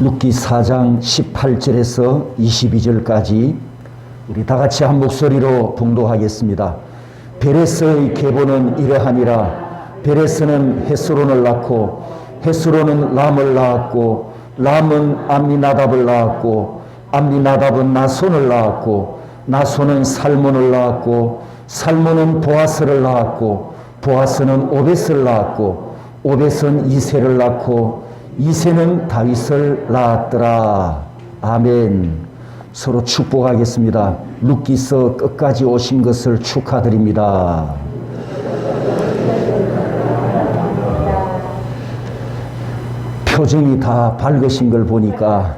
룻기 4장 18절에서 22절까지 우리 다 같이 한 목소리로 봉독하겠습니다. 베레스의 계보는 이러하니라. 베레스는 헤스론을 낳고 헤스론은 람을 낳았고 람은 암미나답을 낳았고 암미나답은 나손을 낳았고 나손은 살몬을 낳았고 살몬은 보아스를 낳았고 보아스는 오벳을 낳았고 오벳은 이새를 낳고 이새는 다윗을 낳았더라. 아멘. 서로 축복하겠습니다. 룻기서 끝까지 오신 것을 축하드립니다. 표정이 다 밝으신 걸 보니까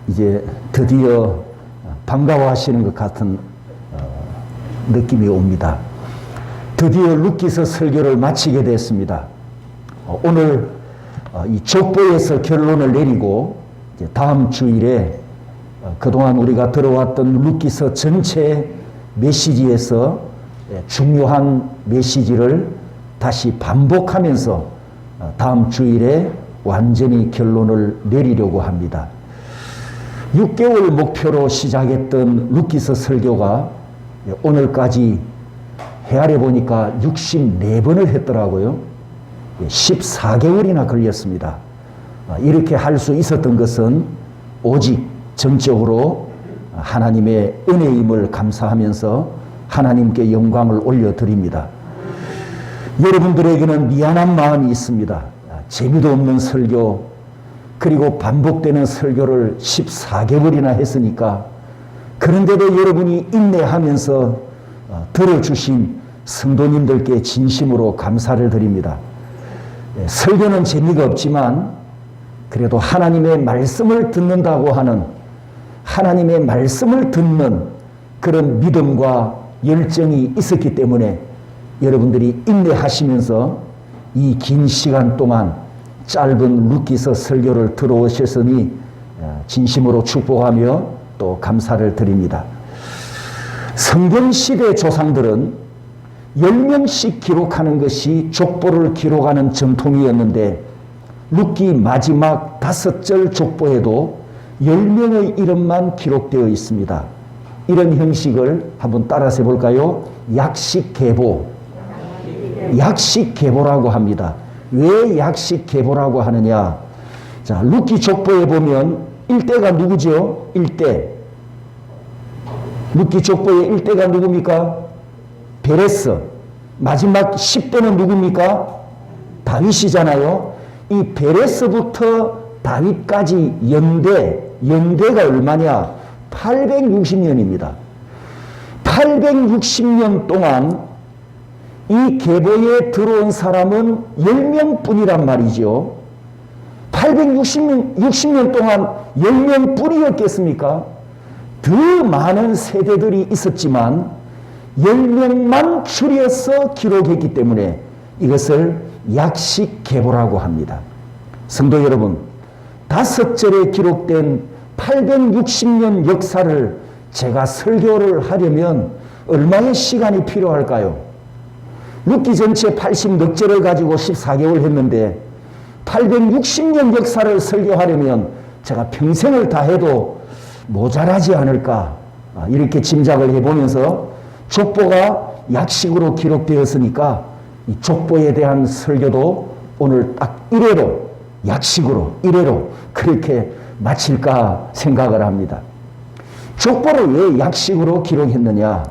이제 드디어 반가워하시는 것 같은 느낌이 옵니다. 드디어 룻기서 설교를 마치게 됐습니다. 오늘 이 족보에서 결론을 내리고 이제 다음 주일에 그동안 우리가 들어왔던 룻기서 전체 메시지에서 중요한 메시지를 다시 반복하면서 다음 주일에 완전히 결론을 내리려고 합니다. 6개월 목표로 시작했던 룻기서 설교가 오늘까지 헤아려 보니까 64번을 했더라고요. 14개월이나 걸렸습니다. 이렇게 할 수 있었던 것은 오직 전적으로 하나님의 은혜임을 감사하면서 하나님께 영광을 올려드립니다. 여러분들에게는 미안한 마음이 있습니다. 재미도 없는 설교, 그리고 반복되는 설교를 14개월이나 했으니까, 그런데도 여러분이 인내하면서 들어주신 성도님들께 진심으로 감사를 드립니다. 설교는 재미가 없지만 그래도 하나님의 말씀을 듣는다고 하는, 하나님의 말씀을 듣는 그런 믿음과 열정이 있었기 때문에 여러분들이 인내하시면서 이 긴 시간 동안 짧은 룻기서 설교를 들어오셨으니 진심으로 축복하며 또 감사를 드립니다. 성경시대 조상들은 10명씩 기록하는 것이 족보를 기록하는 전통이었는데 룻기 마지막 5절 족보에도 10명의 이름만 기록되어 있습니다. 이런 형식을 한번 따라서 해볼까요? 약식계보. 약식계보라고 합니다. 왜 약식계보라고 하느냐? 자, 룻기 족보에 보면 1대가 누구죠? 1대. 룻기 족보의 1대가 누굽니까? 베레스. 마지막 10대는 누굽니까? 다윗이잖아요. 이 베레스부터 다윗까지 연대가 얼마냐? 860년입니다. 860년 동안 이 계보에 들어온 사람은 10명뿐이란 말이죠. 860년 동안 10명뿐이었겠습니까? 더 많은 세대들이 있었지만 10명만 추려서 기록했기 때문에 이것을 약식계보라고 합니다. 성도 여러분, 5절에 기록된 860년 역사를 제가 설교를 하려면 얼마의 시간이 필요할까요? 룻기 전체 80넉 절을 가지고 14개월 했는데 860년 역사를 설교하려면 제가 평생을 다 해도 모자라지 않을까, 이렇게 짐작을 해보면서 족보가 약식으로 기록되었으니까 이 족보에 대한 설교도 오늘 딱 1회로, 약식으로 1회로 그렇게 마칠까 생각을 합니다. 족보를 왜 약식으로 기록했느냐?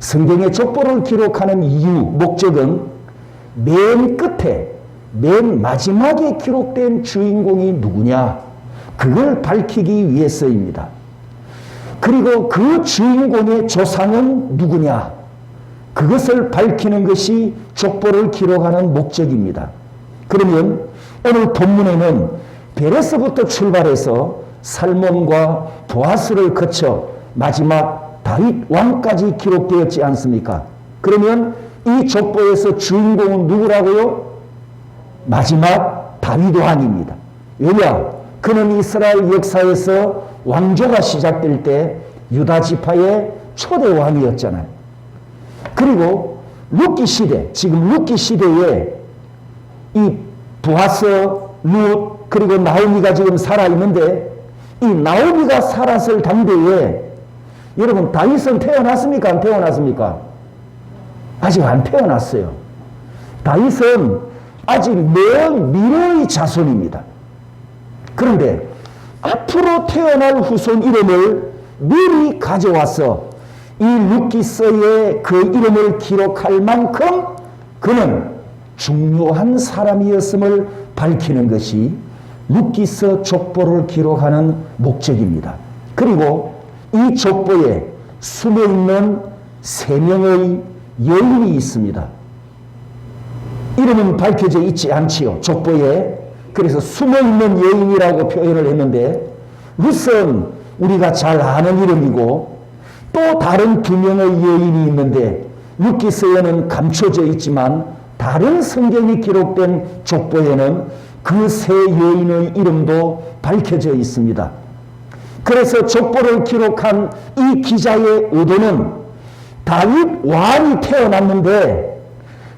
성경의 족보를 기록하는 이유, 목적은 맨 끝에, 맨 마지막에 기록된 주인공이 누구냐? 그걸 밝히기 위해서입니다. 그리고 그 주인공의 조상은 누구냐? 그것을 밝히는 것이 족보를 기록하는 목적입니다. 그러면 오늘 본문에는 베레스부터 출발해서 살몬과 보아스를 거쳐 마지막 다윗 왕까지 기록되었지 않습니까? 그러면 이 족보에서 주인공은 누구라고요? 마지막 다윗 왕입니다. 왜냐? 그는 이스라엘 역사에서 왕조가 시작될 때 유다 지파의 초대 왕이었잖아요. 그리고 룻기 시대, 지금 룻기 시대에 이 보아스, 룻, 그리고 나오미가 지금 살아있는데 이 나오미가 살았을 당대에 여러분 다윗은 태어났습니까? 안 태어났습니까? 아직 안 태어났어요. 다윗은 아직 먼 미래의 자손입니다. 그런데 앞으로 태어날 후손 이름을 미리 가져와서 이 룻기서에 그 이름을 기록할 만큼 그는 중요한 사람이었음을 밝히는 것이 룻기서 족보를 기록하는 목적입니다. 그리고 이 족보에 숨어있는 3명의 여인이 있습니다. 이름은 밝혀져 있지 않지요, 족보에. 그래서 숨어있는 여인이라고 표현을 했는데, 룻은 우리가 잘 아는 이름이고 또 다른 2명의 여인이 있는데 룻기서에는 감춰져 있지만 다른 성경이 기록된 족보에는 그 3여인의 이름도 밝혀져 있습니다. 그래서 족보를 기록한 이 기자의 의도는 다윗 왕이 태어났는데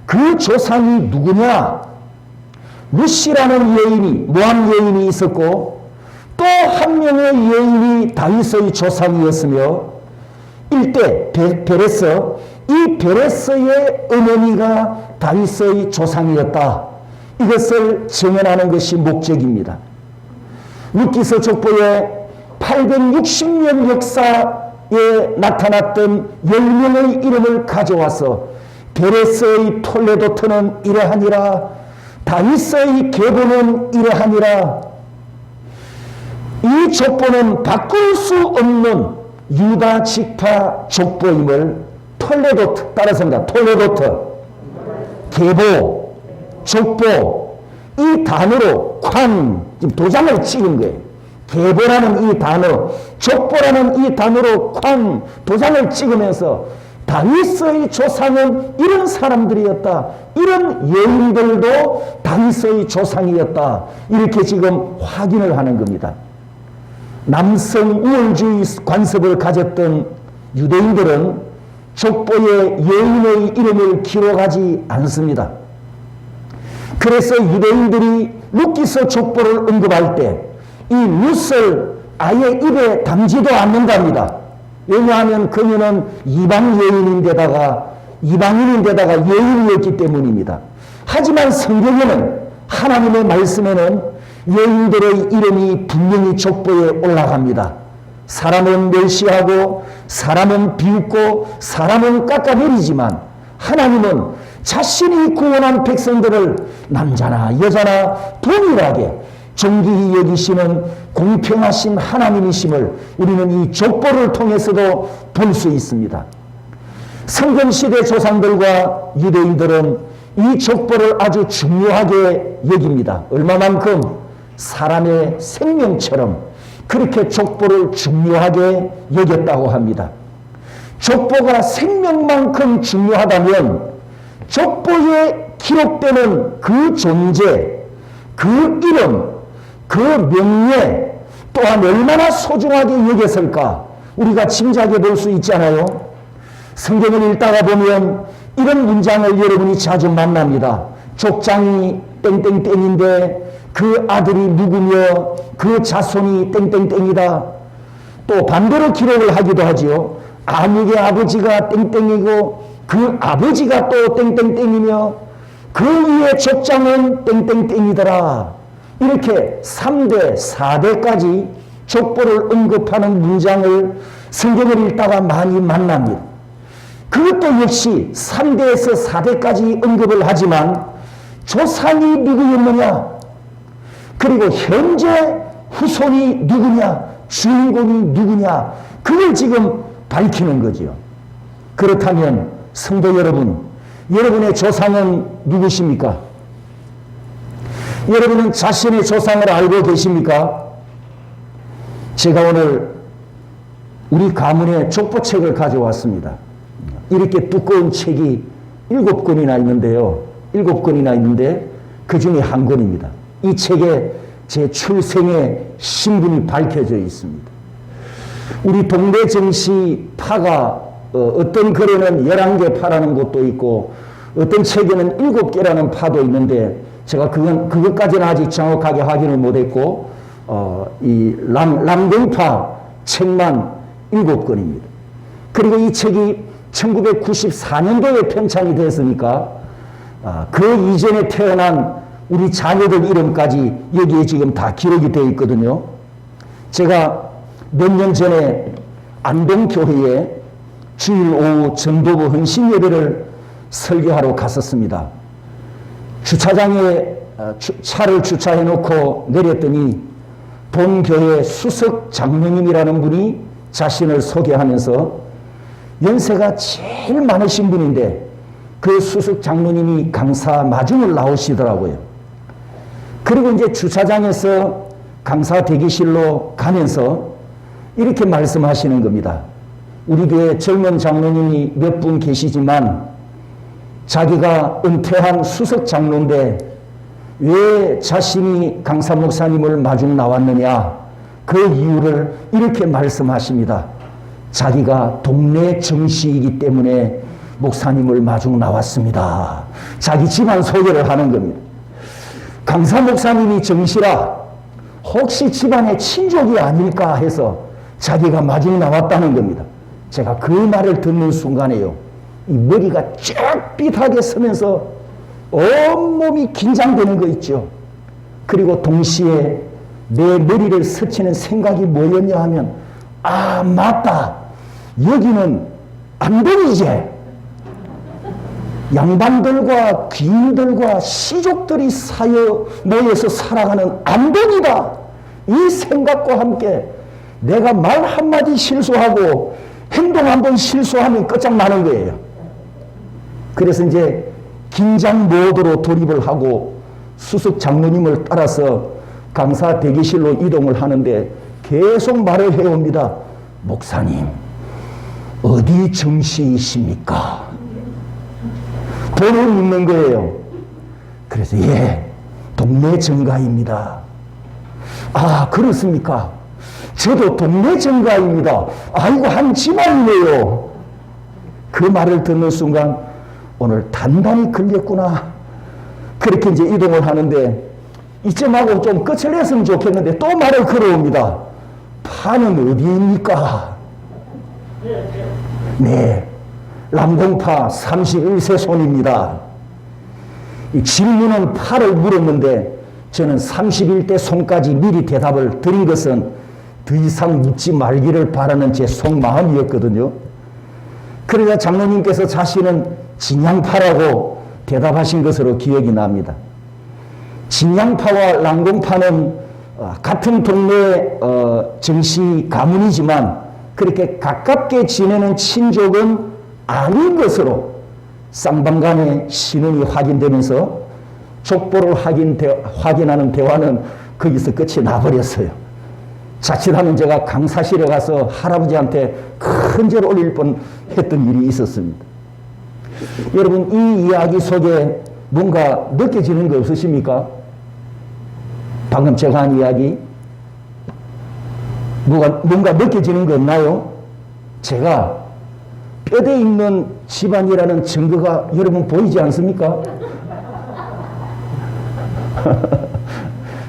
그 조상이 누구냐? 룻이라는 여인이, 모압 여인이 있었고 또 한 명의 여인이 다윗의 조상이었으며 일대 베레스, 이 베레스의 어머니가 다윗의 조상이었다. 이것을 증언하는 것이 목적입니다. 룻기서 족보에 860년 역사에 나타났던 10명의 이름을 가져와서 베레스의 톨레도트는 이러하니라, 다윗의 계보는 이러하니라. 이 족보는 바꿀 수 없는 유다 지파 족보임을 톨레도트, 따라서입니다. 톨레도트, 계보, 족보, 이 단어로 쾅, 지금 도장을 찍은 거예요. 계보라는 이 단어, 족보라는 이 단어로 쾅 도장을 찍으면서 다윗의 조상은 이런 사람들이었다. 이런 여인들도 다윗의 조상이었다. 이렇게 지금 확인을 하는 겁니다. 남성 우월주의 관습을 가졌던 유대인들은 족보에 여인의 이름을 기록하지 않습니다. 그래서 유대인들이 룻기서 족보를 언급할 때 이 룻을 아예 입에 담지도 않는답니다. 왜냐하면 그녀는 이방 여인인데다가 여인이었기 때문입니다. 하지만 성경에는, 하나님의 말씀에는 여인들의 이름이 분명히 족보에 올라갑니다. 사람은 멸시하고 사람은 비웃고 사람은 깎아내리지만 하나님은 자신이 구원한 백성들을 남자나 여자나 동일하게 존귀히 여기시는 공평하신 하나님이심을 우리는 이 족보를 통해서도 볼 수 있습니다. 성경시대 조상들과 유대인들은 이 족보를 아주 중요하게 여깁니다. 얼마만큼? 사람의 생명처럼 그렇게 족보를 중요하게 여겼다고 합니다. 족보가 생명만큼 중요하다면 족보에 기록되는 그 존재, 그 이름, 그 명예 또한 얼마나 소중하게 여겼을까 우리가 짐작해 볼 수 있잖아요. 성경을 읽다가 보면 이런 문장을 여러분이 자주 만납니다. 족장이 땡땡땡인데 그 아들이 누구며 그 자손이 땡땡땡이다. 또 반대로 기록을 하기도 하지요. 아무개 아버지가 땡땡이고 그 아버지가 또 땡땡땡이며 그 위에 족장은 땡땡땡이더라. 이렇게 3대, 4대까지 족보를 언급하는 문장을 성경을 읽다가 많이 만납니다. 그것도 역시 3대에서 4대까지 언급을 하지만 조상이 누구였느냐, 그리고 현재 후손이 누구냐, 주인공이 누구냐, 그걸 지금 밝히는 거죠. 그렇다면 성도 여러분, 여러분의 조상은 누구십니까? 여러분은 자신의 조상을 알고 계십니까? 제가 오늘 우리 가문에 족보책을 가져왔습니다. 이렇게 두꺼운 책이 7권이나 있는데요. 7권이나 있는데 그 중에 한 권입니다. 이 책에 제 출생의 신분이 밝혀져 있습니다. 우리 동네 정시 파가 어떤 글에는 11개 파라는 것도 있고 어떤 책에는 7개라는 파도 있는데 제가 그것까지는 아직 정확하게 확인을 못했고 이 랑공파 책만 7권입니다. 그리고 이 책이 1994년도에 편찬이 됐으니까 그 이전에 태어난 우리 자녀들 이름까지 여기에 지금 다 기록이 되어 있거든요. 제가 몇 년 전에 안동교회에 주일 오후 전도부 헌신 예배를 설교하러 갔었습니다. 주차장에 차를 주차해 놓고 내렸더니 본교회 수석 장로님이라는 분이 자신을 소개하면서 연세가 제일 많으신 분인데 그 수석 장로님이 강사 마중을 나오시더라고요. 그리고 이제 주차장에서 강사 대기실로 가면서 이렇게 말씀하시는 겁니다. 우리 교회 젊은 장로님이 몇 분 계시지만 자기가 은퇴한 수석 장로인데 왜 자신이 강사 목사님을 마중 나왔느냐, 그 이유를 이렇게 말씀하십니다. 자기가 동네 정씨이기 때문에 목사님을 마중 나왔습니다. 자기 집안 소개를 하는 겁니다. 강사 목사님이 정씨라 혹시 집안의 친족이 아닐까 해서 자기가 마중 나왔다는 겁니다. 제가 그 말을 듣는 순간에요, 이 머리가 쫙 삐하게 서면서 온몸이 긴장되는 거 있죠. 그리고 동시에 내 머리를 스치는 생각이 뭐였냐 하면, 아 맞다, 여기는 안동이지. 양반들과 귀인들과 시족들이 모여서 살아가는 안동이다. 이 생각과 함께 내가 말 한마디 실수하고 행동 한번 실수하면 끝장나는 거예요. 그래서 이제 긴장 모드로 돌입을 하고 수석 장로님을 따라서 강사 대기실로 이동을 하는데 계속 말을 해옵니다. 목사님, 어디 정씨이십니까? 돈을 묻는 거예요. 그래서 예, 동네 정가입니다. 아, 그렇습니까? 저도 동네 정가입니다. 아이고, 한 집안이네요. 그 말을 듣는 순간 오늘 단단히 걸렸구나. 그렇게 이제 이동을 하는데 이쯤하고 좀 끝을 냈으면 좋겠는데 또 말을 걸어옵니다. 파는 어디입니까? 네, 람공파 31세 손입니다. 이 질문은 파를 물었는데 저는 31대 손까지 미리 대답을 드린 것은 더 이상 묻지 말기를 바라는 제 속마음이었거든요. 그러자 장로님께서 자신은 진양파라고 대답하신 것으로 기억이 납니다. 진양파와 랑공파는 같은 동네 정씨 가문이지만 그렇게 가깝게 지내는 친족은 아닌 것으로 쌍방간의 신원이 확인되면서 족보를 확인하는 대화는 거기서 끝이 나버렸어요. 자칫하면 제가 강사실에 가서 할아버지한테 큰 죄를 올릴 뻔했던 일이 있었습니다. 여러분, 이 이야기 속에 뭔가 느껴지는 거 없으십니까? 방금 제가 한 이야기 뭔가 느껴지는 거 없나요? 제가 뼈대 있는 집안이라는 증거가 여러분 보이지 않습니까?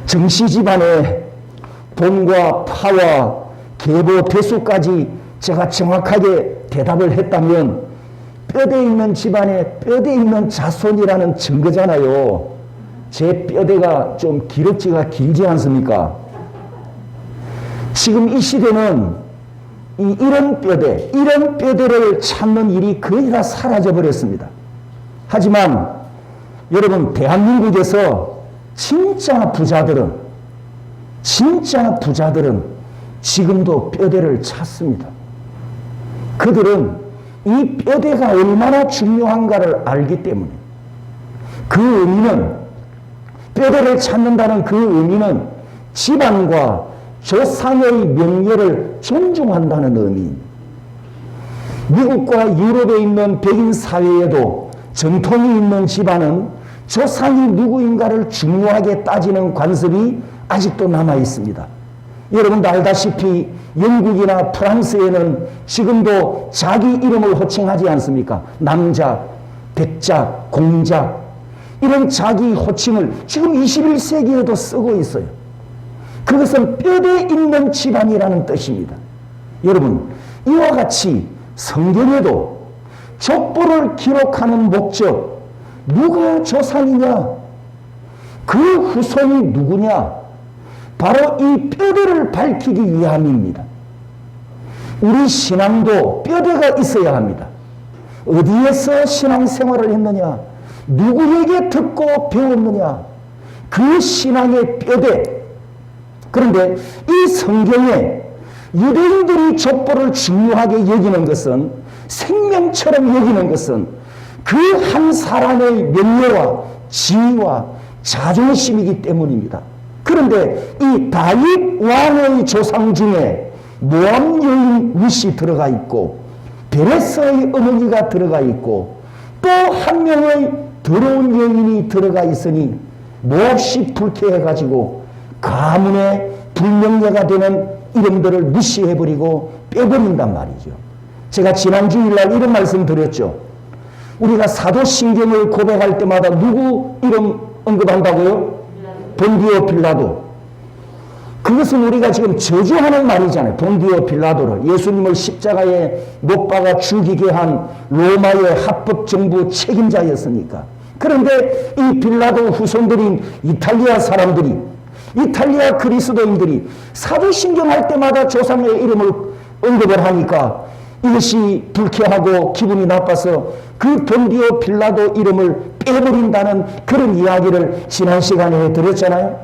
정씨 집안의 본과 파와 계보 대수까지 제가 정확하게 대답을 했다면 뼈대 있는 집안에 뼈대 있는 자손이라는 증거잖아요. 제 뼈대가 좀 기럭지가 길지 않습니까? 지금 이 시대는 이런 뼈대를 찾는 일이 거의 다 사라져 버렸습니다. 하지만 여러분, 대한민국에서 진짜 부자들은 지금도 뼈대를 찾습니다. 그들은 이 뼈대가 얼마나 중요한가를 알기 때문에, 그 의미는, 뼈대를 찾는다는 그 의미는 집안과 조상의 명예를 존중한다는 의미입니다. 미국과 유럽에 있는 백인 사회에도 전통이 있는 집안은 조상이 누구인가를 중요하게 따지는 관습이 아직도 남아 있습니다. 여러분도 알다시피 영국이나 프랑스에는 지금도 자기 이름을 호칭하지 않습니까? 남작, 백작, 공작, 이런 자기 호칭을 지금 21세기에도 쓰고 있어요. 그것은 뼈대 있는 집안이라는 뜻입니다. 여러분, 이와 같이 성경에도 족보를 기록하는 목적, 누가 조상이냐, 그 후손이 누구냐, 바로 이 뼈대를 밝히기 위함입니다. 우리 신앙도 뼈대가 있어야 합니다. 어디에서 신앙생활을 했느냐, 누구에게 듣고 배웠느냐, 그 신앙의 뼈대. 그런데 이 성경에 유대인들이 족보를 중요하게 여기는 것은, 생명처럼 여기는 것은 그 한 사람의 명예와 지위와 자존심이기 때문입니다. 그런데 이 다윗 왕의 조상 중에 모압 여인 룻이 들어가 있고, 베레스의 어머니가 들어가 있고, 또 한 명의 더러운 여인이 들어가 있으니 몹시 불쾌해가지고 가문의 불명예가 되는 이름들을 무시해버리고 빼버린단 말이죠. 제가 지난 주일날 이런 말씀 드렸죠. 우리가 사도신경을 고백할 때마다 누구 이름 언급한다고요? 본디오 빌라도. 그것은 우리가 지금 저주하는 말이잖아요. 본디오 빌라도를, 예수님을 십자가에 못 박아 죽이게 한 로마의 합법정부 책임자였으니까. 그런데 이 빌라도 후손들인 이탈리아 사람들이, 이탈리아 그리스도인들이 사도신경 할 때마다 조상의 이름을 언급을 하니까 이것이 불쾌하고 기분이 나빠서 그 본디오 빌라도 이름을 빼버린다는 그런 이야기를 지난 시간에 해드렸잖아요.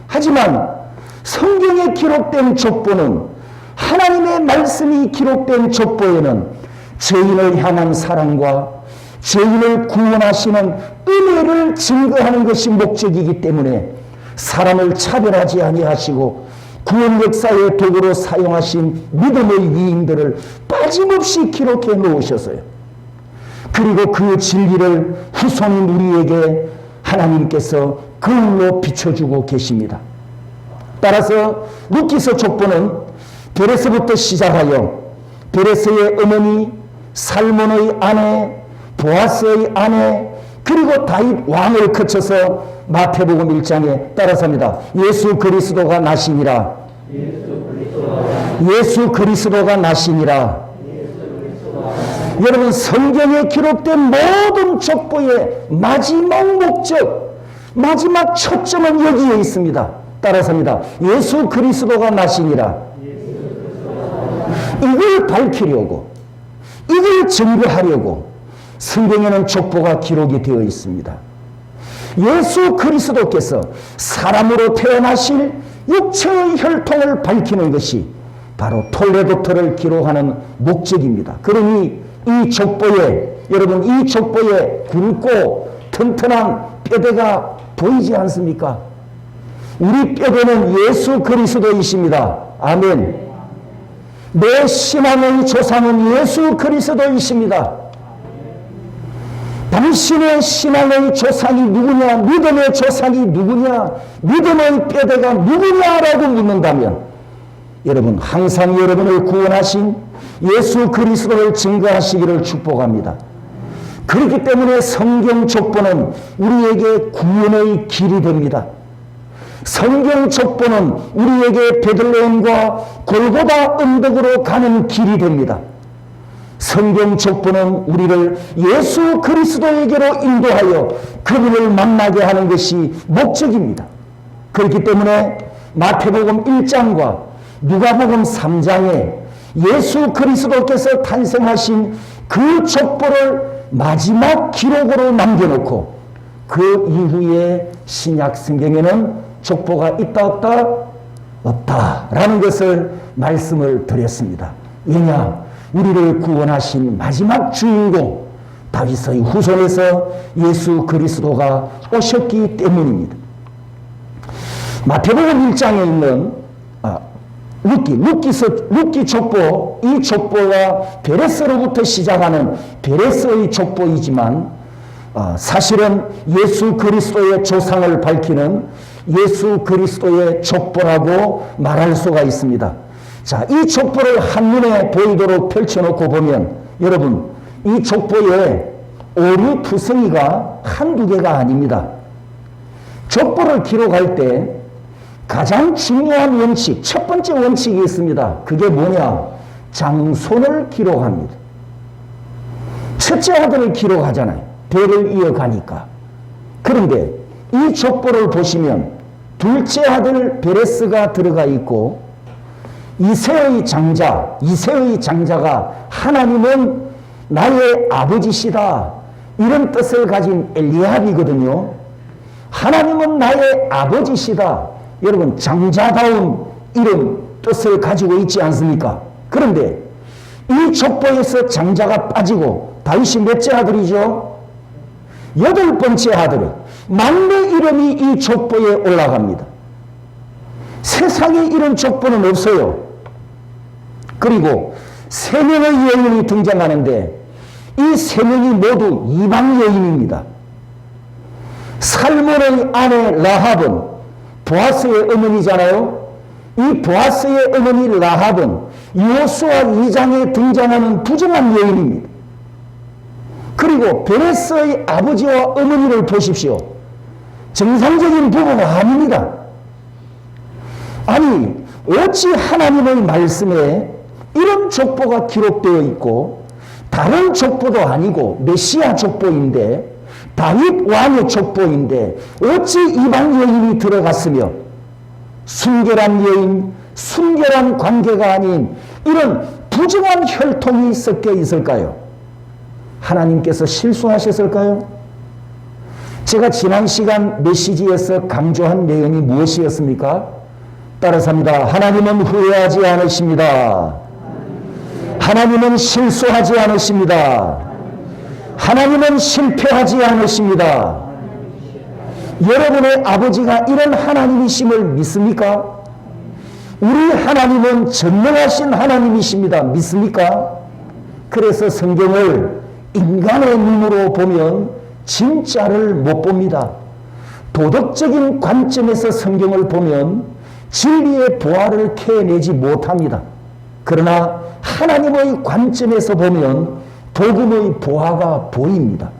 하지만 성경에 기록된 족보는, 하나님의 말씀이 기록된 족보에는 죄인을 향한 사랑과 죄인을 구원하시는 은혜를 증거하는 것이 목적이기 때문에 사람을 차별하지 아니하시고 구원 역사의 도구로 사용하신 믿음의 위인들을 빠짐없이 기록해 놓으셨어요. 그리고 그 진리를 후손인 우리에게 하나님께서 거울로 비춰주고 계십니다. 따라서 룻기서 족보는 베레스부터 시작하여 베레스의 어머니, 살몬의 아내, 보아스의 아내, 그리고 다윗 왕을 거쳐서 마태복음 1장에 따라서입니다. 예수 그리스도가 나시니라. 예수 그리스도가 나시니라. 여러분, 성경에 기록된 모든 족보의 마지막 목적, 마지막 초점은 여기에 있습니다. 따라서입니다. 예수 그리스도가 나시니라. 이걸 밝히려고, 이걸 증거하려고 성경에는 족보가 기록이 되어 있습니다. 예수 그리스도께서 사람으로 태어나실 육체의 혈통을 밝히는 것이 바로 톨레도토를 기록하는 목적입니다. 그러니 이 족보에, 여러분, 이 족보에 굵고 튼튼한 뼈대가 보이지 않습니까? 우리 뼈대는 예수 그리스도이십니다. 아멘. 내 신앙의 조상은 예수 그리스도이십니다. 당신의 신앙의 조상이 누구냐, 믿음의 조상이 누구냐, 믿음의 뼈대가 누구냐라고 묻는다면, 여러분, 항상 여러분을 구원하신 예수 그리스도를 증거하시기를 축복합니다. 그렇기 때문에 성경 족보는 우리에게 구원의 길이 됩니다. 성경 족보는 우리에게 베들레헴과 골고다 언덕으로 가는 길이 됩니다. 성경 족보는 우리를 예수 그리스도에게로 인도하여 그분을 만나게 하는 것이 목적입니다. 그렇기 때문에 마태복음 1장과 누가복음 3장에 예수 그리스도께서 탄생하신 그 족보를 마지막 기록으로 남겨놓고 그 이후에 신약 성경에는 족보가 있다 없다? 없다라는 것을 말씀을 드렸습니다. 왜냐? 우리를 구원하신 마지막 주인공 다윗의 후손에서 예수 그리스도가 오셨기 때문입니다. 마태복음 1장에 있는 룻기 족보, 이 족보가 베레스로부터 시작하는 베레스의 족보이지만 사실은 예수 그리스도의 조상을 밝히는 예수 그리스도의 족보라고 말할 수가 있습니다. 자, 이 족보를 한눈에 보이도록 펼쳐놓고 보면, 여러분, 이 족보에 오류 투성이가 한두 개가 아닙니다. 족보를 기록할 때 가장 중요한 원칙, 첫 번째 원칙이 있습니다. 그게 뭐냐? 장손을 기록합니다. 첫째 아들을 기록하잖아요. 대를 이어가니까. 그런데 이 족보를 보시면 둘째 아들 베레스가 들어가 있고 이새의 장자가 하나님은 나의 아버지시다, 이런 뜻을 가진 엘리압이거든요. 하나님은 나의 아버지시다. 여러분, 장자다운 이런 뜻을 가지고 있지 않습니까? 그런데 이 족보에서 장자가 빠지고 다윗이 몇째 아들이죠? 8번째 아들, 막내 이름이 이 족보에 올라갑니다. 세상에 이런 족보는 없어요. 그리고 3명의 여인이 등장하는데 이 3명이 모두 이방 여인입니다. 살몬의 아내 라합은 보아스의 어머니잖아요. 이 보아스의 어머니 라합은 여호수아 2장에 등장하는 부정한 여인입니다. 그리고 베레스의 아버지와 어머니를 보십시오. 정상적인 부부가 아닙니다. 아니, 어찌 하나님의 말씀에 이런 족보가 기록되어 있고 다른 족보도 아니고 메시아 족보인데 다윗 왕의 족보인데 어찌 이방 여인이 들어갔으며 순결한 여인, 순결한 관계가 아닌 이런 부정한 혈통이 섞여 있을까요? 하나님께서 실수하셨을까요? 제가 지난 시간 메시지에서 강조한 내용이 무엇이었습니까? 따라서 합니다. 하나님은 후회하지 않으십니다. 하나님은 실수하지 않으십니다. 하나님은 실패하지 않으십니다. 여러분의 아버지가 이런 하나님이심을 믿습니까? 우리 하나님은 전능하신 하나님이십니다. 믿습니까? 그래서 성경을 인간의 눈으로 보면 진짜를 못 봅니다. 도덕적인 관점에서 성경을 보면 진리의 보화를 캐내지 못합니다. 그러나 하나님의 관점에서 보면 복음의 보화가 보입니다.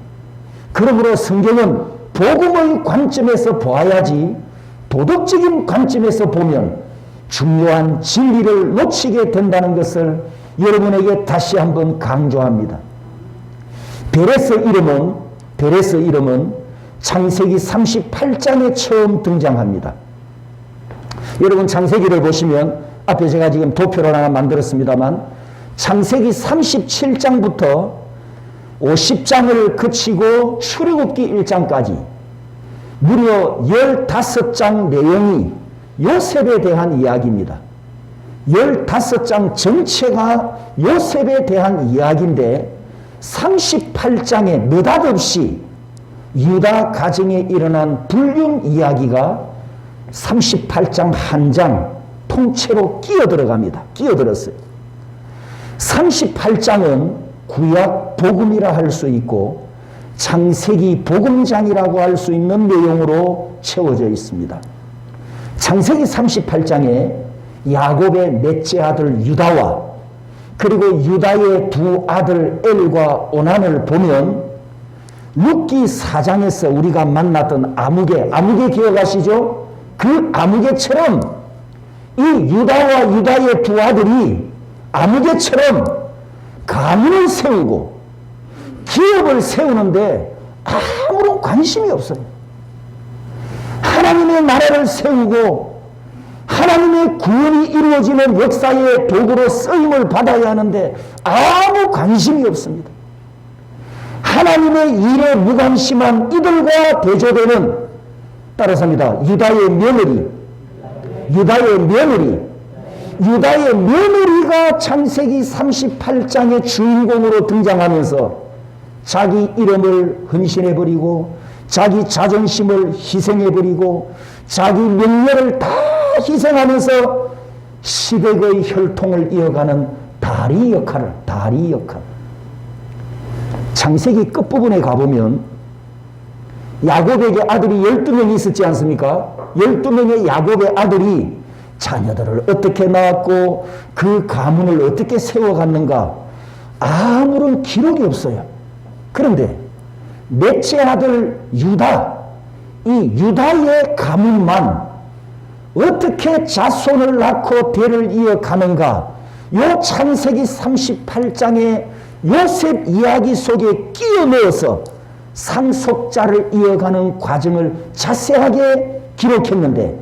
그러므로 성경은 복음의 관점에서 보아야지 도덕적인 관점에서 보면 중요한 진리를 놓치게 된다는 것을 여러분에게 다시 한번 강조합니다. 베레스 이름은 창세기 38장에 처음 등장합니다. 여러분, 창세기를 보시면 앞에 제가 지금 도표를 하나 만들었습니다만 창세기 37장부터 50장을 그치고 출애굽기 1장까지 무려 15장 내용이 요셉에 대한 이야기입니다. 15장 전체가 요셉에 대한 이야기인데 38장에 느닷없이 유다 가정에 일어난 불륜 이야기가 38장 한 장 통째로 끼어들었어요. 38장은 구약 복음이라 할 수 있고 창세기 복음장이라고 할 수 있는 내용으로 채워져 있습니다. 창세기 38장에 야곱의 넷째 아들 유다와 그리고 유다의 두 아들 엘과 오난을 보면 룻기 4장에서 우리가 만났던 아무개 기억하시죠? 그 아무개처럼 이 유다와 유다의 두 아들이 아무개처럼 가문을 세우고 기업을 세우는데 아무런 관심이 없어요. 하나님의 나라를 세우고 하나님의 구원이 이루어지는 역사의 도구로 쓰임을 받아야 하는데 아무 관심이 없습니다. 하나님의 일에 무관심한 이들과 대조되는, 따라서 합니다, 유다의 며느리가 창세기 38장의 주인공으로 등장하면서 자기 이름을 헌신해버리고 자기 자존심을 희생해버리고 자기 명예를 다 희생하면서 시댁의 혈통을 이어가는 다리 역할. 창세기 끝부분에 가보면 야곱에게 아들이 12명이 있었지 않습니까? 12명의 야곱의 아들이 자녀들을 어떻게 낳았고 그 가문을 어떻게 세워갔는가 아무런 기록이 없어요. 그런데 넷째 아들 유다, 이 유다의 가문만 어떻게 자손을 낳고 대를 이어가는가? 요 창세기 38장의 요셉 이야기 속에 끼워 넣어서 상속자를 이어가는 과정을 자세하게 기록했는데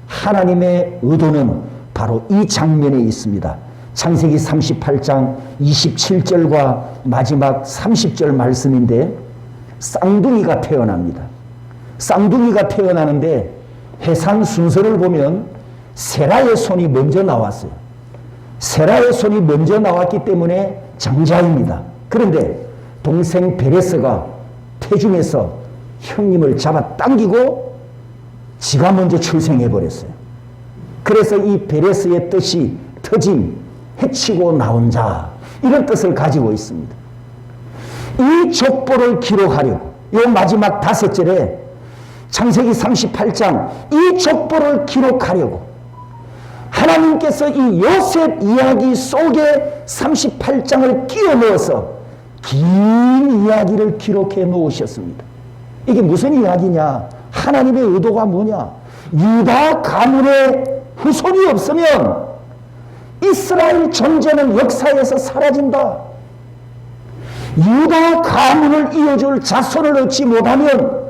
하나님의 의도는 바로 이 장면에 있습니다. 창세기 38장 27절과 마지막 30절 말씀인데 쌍둥이가 태어납니다. 쌍둥이가 태어나는데 해상 순서를 보면 세라의 손이 먼저 나왔어요. 세라의 손이 먼저 나왔기 때문에 장자입니다. 그런데 동생 베레스가 태중에서 형님을 잡아 당기고 지가 먼저 출생해버렸어요. 그래서 이 베레스의 뜻이 터짐, 해치고 나온 자, 이런 뜻을 가지고 있습니다. 이 족보를 기록하려고 이 마지막 5절에 창세기 38장 이 족보를 기록하려고 하나님께서 이 요셉 이야기 속에 38장을 끼워 넣어서 긴 이야기를 기록해 놓으셨습니다. 이게 무슨 이야기냐? 하나님의 의도가 뭐냐? 유다 가문의 후손이 없으면 이스라엘 존재는 역사에서 사라진다. 유다 가문을 이어줄 자손을 얻지 못하면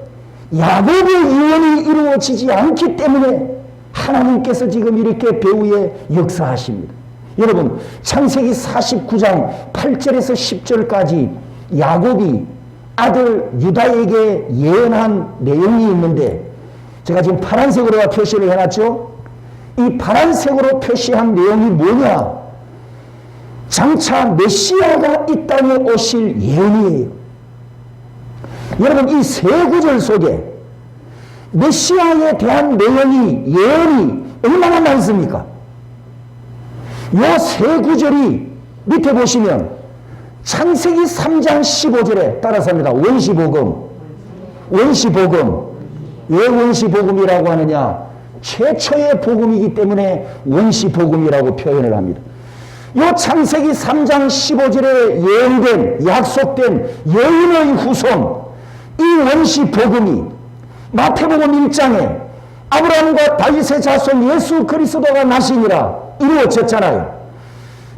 야곱의 유언이 이루어지지 않기 때문에 하나님께서 지금 이렇게 배후에 역사하십니다. 여러분, 창세기 49장 8절에서 10절까지 야곱이 아들 유다에게 예언한 내용이 있는데 제가 지금 파란색으로 표시를 해놨죠. 이 파란색으로 표시한 내용이 뭐냐? 장차 메시아가 이 땅에 오실 예언이에요. 여러분, 이 세 구절 속에 메시아에 대한 내용이, 예언이 얼마나 많습니까? 이 세 구절이 밑에 보시면 창세기 3장 15절에 따라서 합니다. 원시복음. 원시복음. 왜 원시복음이라고 하느냐? 최초의 복음이기 때문에 원시복음이라고 표현을 합니다. 이 창세기 3장 15절에 예언된, 약속된 여인의 후손, 이 원시복음이 마태복음 1장에 아브라함과 다윗의 자손 예수 그리스도가 나시니라 이루어졌잖아요.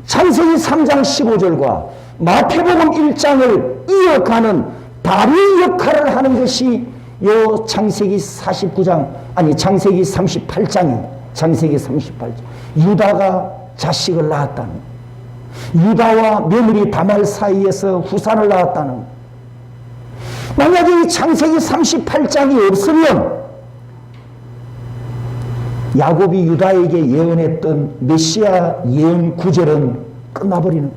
창세기 3장 15절과 마태복음 1장을 이어가는 다리 역할을 하는 것이 요 창세기 49장, 아니 창세기 38장이 창세기 38장. 유다가 자식을 낳았다는, 유다와 며느리 다말 사이에서 후산을 낳았다는. 만약에 이 창세기 38장이 없으면 야곱이 유다에게 예언했던 메시아 예언 구절은 끝나버리는.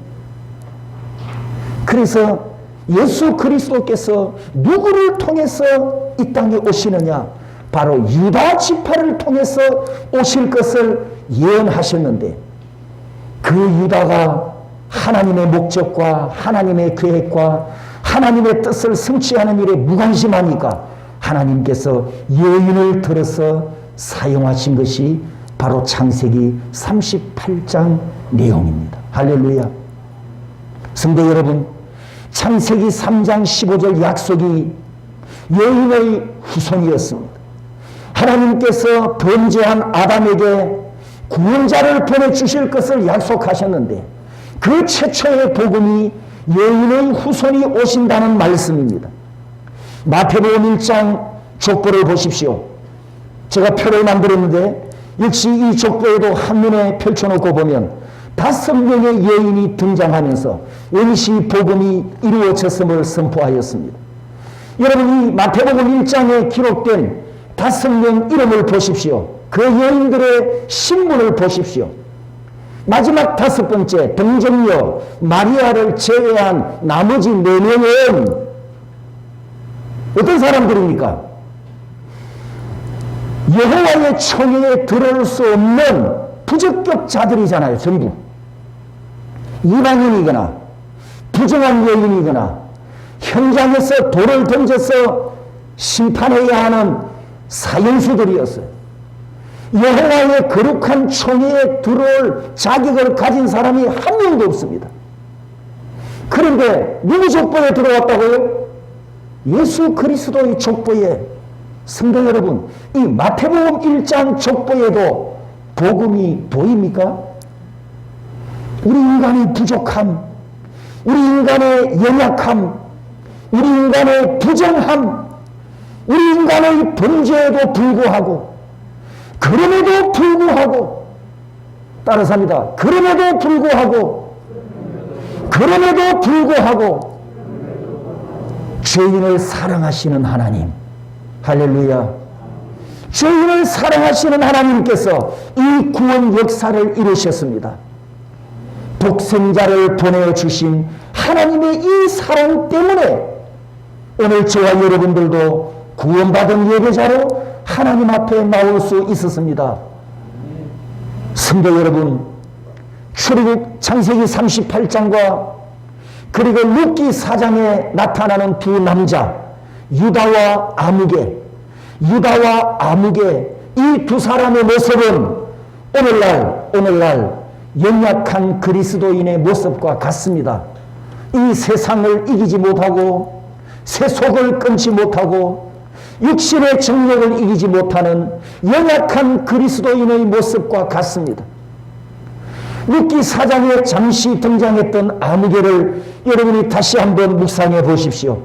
그래서 예수 그리스도께서 누구를 통해서 이 땅에 오시느냐? 바로 유다 지파를 통해서 오실 것을 예언하셨는데 그 유다가 하나님의 목적과 하나님의 계획과 하나님의 뜻을 성취하는 일에 무관심하니까 하나님께서 여인을 들어서 사용하신 것이 바로 창세기 38장 내용입니다. 할렐루야. 성도 여러분, 창세기 3장 15절 약속이 여인의 후손이었습니다. 하나님께서 범죄한 아담에게 구원자를 보내주실 것을 약속하셨는데 그 최초의 복음이 여인의 후손이 오신다는 말씀입니다. 마태복음 1장 족보를 보십시오. 제가 표를 만들었는데 역시 이 족보에도 한눈에 펼쳐놓고 보면 5명의 여인이 등장하면서 원시 복음이 이루어졌음을 선포하였습니다. 여러분, 이 마태복음 1장에 기록된 5명 이름을 보십시오. 그 여인들의 신분을 보십시오. 마지막 5번째 동정녀 마리아를 제외한 나머지 4명은 어떤 사람들입니까? 여호와의 총회에 들어올 수 없는 부적격자들이잖아요. 전부 이방인이거나 부정한 여인이거나 현장에서 돌을 던져서 심판해야 하는 사형수들이었어요. 여호와의 거룩한 총회에 들어올 자격을 가진 사람이 한 명도 없습니다. 그런데 누구 족보에 들어왔다고요? 예수 그리스도의 족보에 성도 여러분, 이 마태복음 1장 족보에도 복음이 보입니까? 우리 인간의 부족함, 우리 인간의 연약함, 우리 인간의 부정함, 우리 인간의 범죄에도 불구하고, 그럼에도 불구하고, 따라서 합니다. 그럼에도 불구하고 죄인을 사랑하시는 하나님, 할렐루야. 죄인을 사랑하시는 하나님께서 이 구원 역사를 이루셨습니다. 독생자를 보내주신 하나님의 이 사랑 때문에 오늘 저와 여러분들도 구원받은 예배자로 하나님 앞에 나올 수 있었습니다. 성도 여러분, 출애굽 창세기 38장과 그리고 룻기 4장에 나타나는 두 남자 유다와 아무개 이 두 사람의 모습은 오늘날 연약한 그리스도인의 모습과 같습니다. 이 세상을 이기지 못하고 세속을 끊지 못하고 육신의 정력을 이기지 못하는 연약한 그리스도인의 모습과 같습니다. 룻기 4장에 잠시 등장했던 아무개를 여러분이 다시 한번 묵상해 보십시오.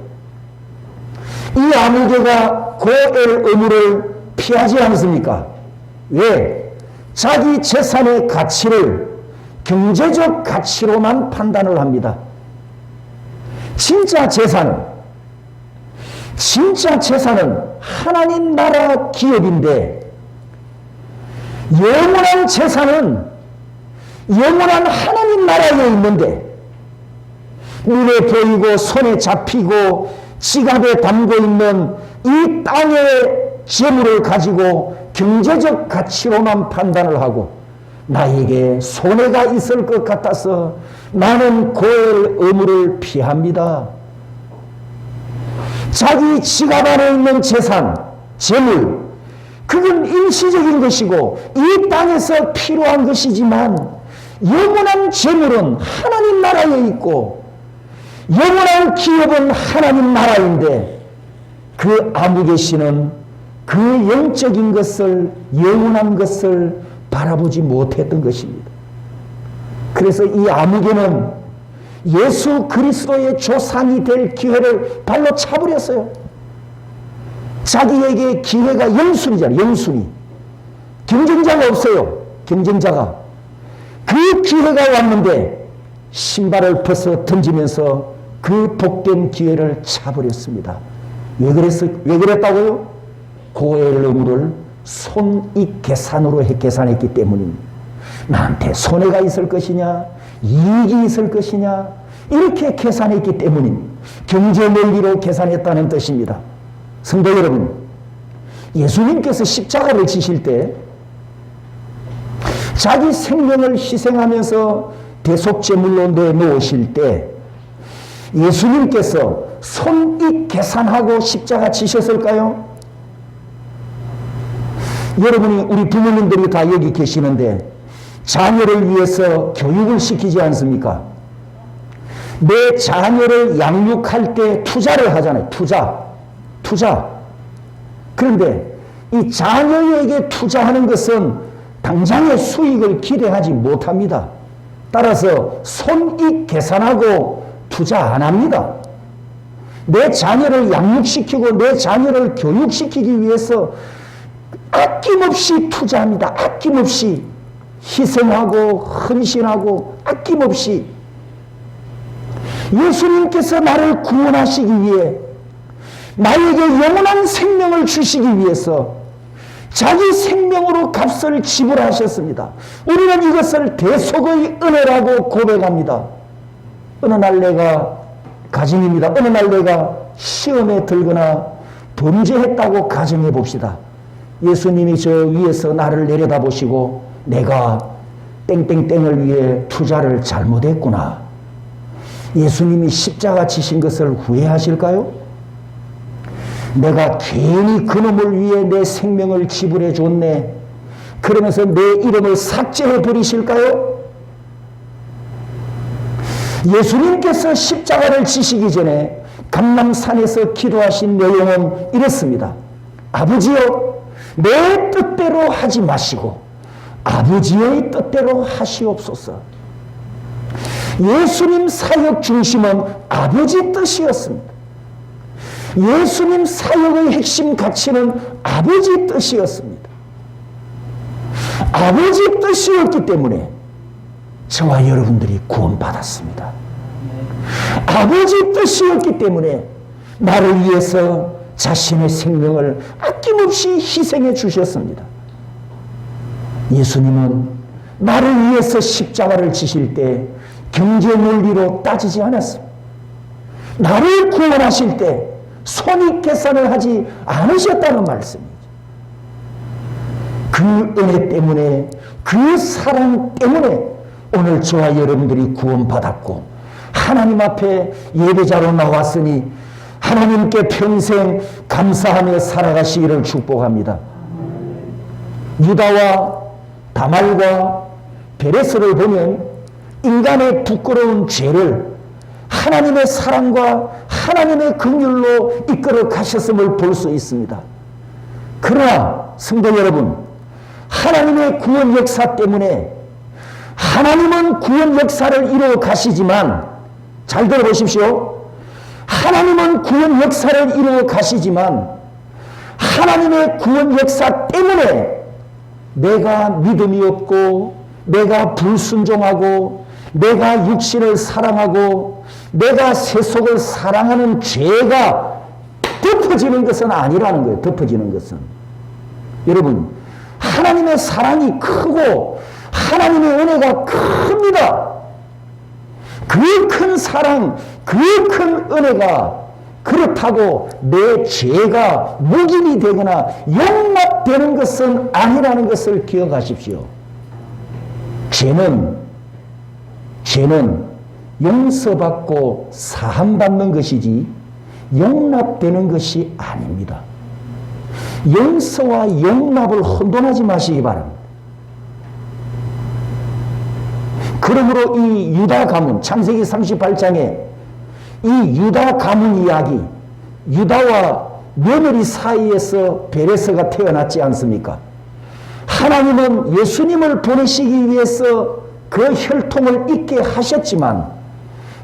이 아무개가 고엘 의무를 피하지 않습니까? 왜? 자기 재산의 가치를 경제적 가치로만 판단을 합니다. 진짜 재산은 하나님 나라 기업인데, 영원한 재산은 영원한 하나님 나라에 있는데, 눈에 보이고 손에 잡히고 지갑에 담고 있는 이 땅의 재물을 가지고 경제적 가치로만 판단을 하고 나에게 손해가 있을 것 같아서 나는 고엘 의무를 피합니다. 자기 지갑 안에 있는 재산, 재물, 그건 일시적인 것이고 이 땅에서 필요한 것이지만 영원한 재물은 하나님 나라에 있고 영원한 기업은 하나님 나라인데, 그 아무개 씨는 그 영적인 것을, 영원한 것을 바라보지 못했던 것입니다. 그래서 이 아무개는 예수 그리스도의 조상이 될 기회를 발로 차버렸어요. 자기에게 기회가 영순이잖아요. 영순이. 경쟁자가 없어요. 경쟁자가. 그 기회가 왔는데 신발을 벗어 던지면서 그 복된 기회를 차버렸습니다. 왜 그랬다고요? 고엘 의무를 손익 계산으로 계산했기 때문입니다. 나한테 손해가 있을 것이냐, 이익이 있을 것이냐, 이렇게 계산했기 때문입니다. 경제 논리로 계산했다는 뜻입니다. 성도 여러분, 예수님께서 십자가를 지실 때 자기 생명을 희생하면서 대속제물로 내놓으실 때 예수님께서 손익 계산하고 십자가 지셨을까요? 여러분이, 우리 부모님들이 다 여기 계시는데 자녀를 위해서 교육을 시키지 않습니까? 내 자녀를 양육할 때 투자를 하잖아요. 투자. 그런데 이 자녀에게 투자하는 것은 당장의 수익을 기대하지 못합니다. 따라서 손익 계산하고 투자 안 합니다. 내 자녀를 양육시키고 내 자녀를 교육시키기 위해서 아낌없이 투자합니다. 아낌없이 희생하고 헌신하고 아낌없이. 예수님께서 나를 구원하시기 위해, 나에게 영원한 생명을 주시기 위해서 자기 생명으로 값을 지불하셨습니다. 우리는 이것을 대속의 은혜라고 고백합니다. 어느 날 내가 가정입니다. 어느 날 내가 시험에 들거나 범죄했다고 가정해 봅시다. 예수님이 저 위에서 나를 내려다보시고 내가 땡땡땡을 위해 투자를 잘못했구나. 예수님이 십자가 지신 것을 후회하실까요? 내가 괜히 그놈을 위해 내 생명을 지불해 줬네, 그러면서 내 이름을 삭제해 버리실까요? 예수님께서 십자가를 지시기 전에 감람산에서 기도하신 내용은 이렇습니다. 아버지여, 내 뜻대로 하지 마시고 아버지의 뜻대로 하시옵소서. 예수님 사역 중심은 아버지 뜻이었습니다. 예수님 사역의 핵심 가치는 아버지 뜻이었습니다. 아버지 뜻이었기 때문에 저와 여러분들이 구원받았습니다. 아버지 뜻이었기 때문에 나를 위해서 자신의 생명을 아낌없이 희생해 주셨습니다. 예수님은 나를 위해서 십자가를 지실 때 경제 논리로 따지지 않았습니다. 나를 구원하실 때 손익 계산을 하지 않으셨다는 말씀이죠. 그 은혜 때문에, 그 사랑 때문에 오늘 저와 여러분들이 구원받았고 하나님 앞에 예배자로 나왔으니 하나님께 평생 감사하며 살아가시기를 축복합니다. 유다와 다말과 베레스를 보면 인간의 부끄러운 죄를 하나님의 사랑과 하나님의 긍휼로 이끌어 가셨음을 볼 수 있습니다. 그러나 성도 여러분, 하나님의 구원 역사 때문에 하나님은 구원 역사를 이루어 가시지만, 잘 들어보십시오. 하나님은 구원 역사를 이루어 가시지만 하나님의 구원 역사 때문에 내가 믿음이 없고, 내가 불순종하고, 내가 육신을 사랑하고, 내가 세속을 사랑하는 죄가 덮어지는 것은 아니라는 거예요. 덮어지는 것은. 여러분, 하나님의 사랑이 크고 하나님의 은혜가 큽니다. 그 큰 사랑, 그 큰 은혜가 그렇다고 내 죄가 묵인이 되거나 용납되는 것은 아니라는 것을 기억하십시오. 죄는 용서받고 사함받는 것이지 용납되는 것이 아닙니다. 용서와 용납을 혼돈하지 마시기 바랍니다. 그러므로 이 유다 가문, 창세기 38장에 이 유다 가문 이야기, 유다와 며느리 사이에서 베레스가 태어났지 않습니까? 하나님은 예수님을 보내시기 위해서 그 혈통을 잇게 하셨지만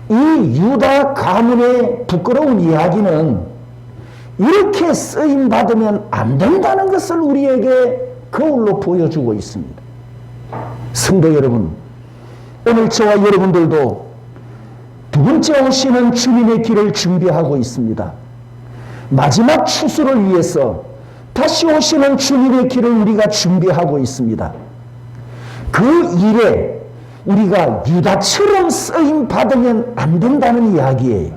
이 유다 가문의 부끄러운 이야기는 이렇게 쓰임받으면 안 된다는 것을 우리에게 거울로 보여주고 있습니다. 성도 여러분, 오늘 저와 여러분들도 두 번째 오시는 주님의 길을 준비하고 있습니다. 마지막 추수를 위해서 다시 오시는 주님의 길을 우리가 준비하고 있습니다. 그 일에 우리가 유다처럼 쓰임받으면 안 된다는 이야기예요.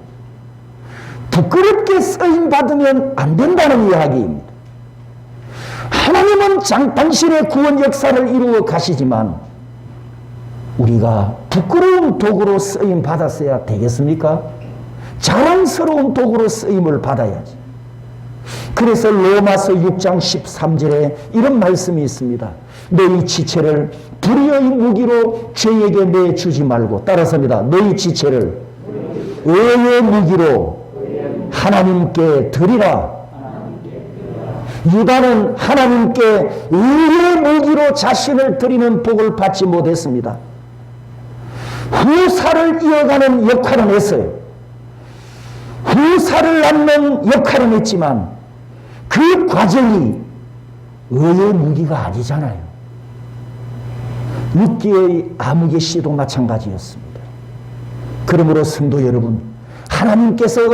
부끄럽게 쓰임받으면 안 된다는 이야기입니다. 하나님은 당신의 구원 역사를 이루어 가시지만 우리가 부끄러운 도구로 쓰임 받았어야 되겠습니까? 자랑스러운 도구로 쓰임을 받아야지. 그래서 로마서 6장 13절에 이런 말씀이 있습니다. 너희 지체를 불의의 무기로 죄에게 내주지 말고, 따라서입니다. 너희 지체를 의의 무기로 하나님께 드리라. 유다는 하나님께 의의 무기로 자신을 드리는 복을 받지 못했습니다. 후사를 이어가는 역할은 했어요. 후사를 낳는 역할은 했지만 그 과정이 의의 무기가 아니잖아요. 룻기의 아무개 씨도 마찬가지였습니다. 그러므로 성도 여러분, 하나님께서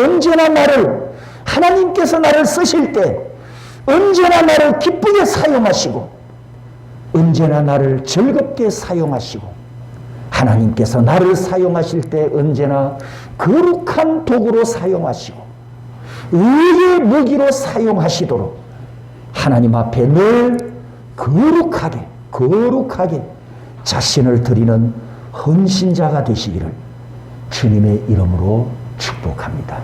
나를 쓰실 때 언제나 나를 기쁘게 사용하시고 언제나 나를 즐겁게 사용하시고 하나님께서 나를 사용하실 때 언제나 거룩한 도구로 사용하시고 의의 무기로 사용하시도록 하나님 앞에 늘 거룩하게 자신을 드리는 헌신자가 되시기를 주님의 이름으로 축복합니다.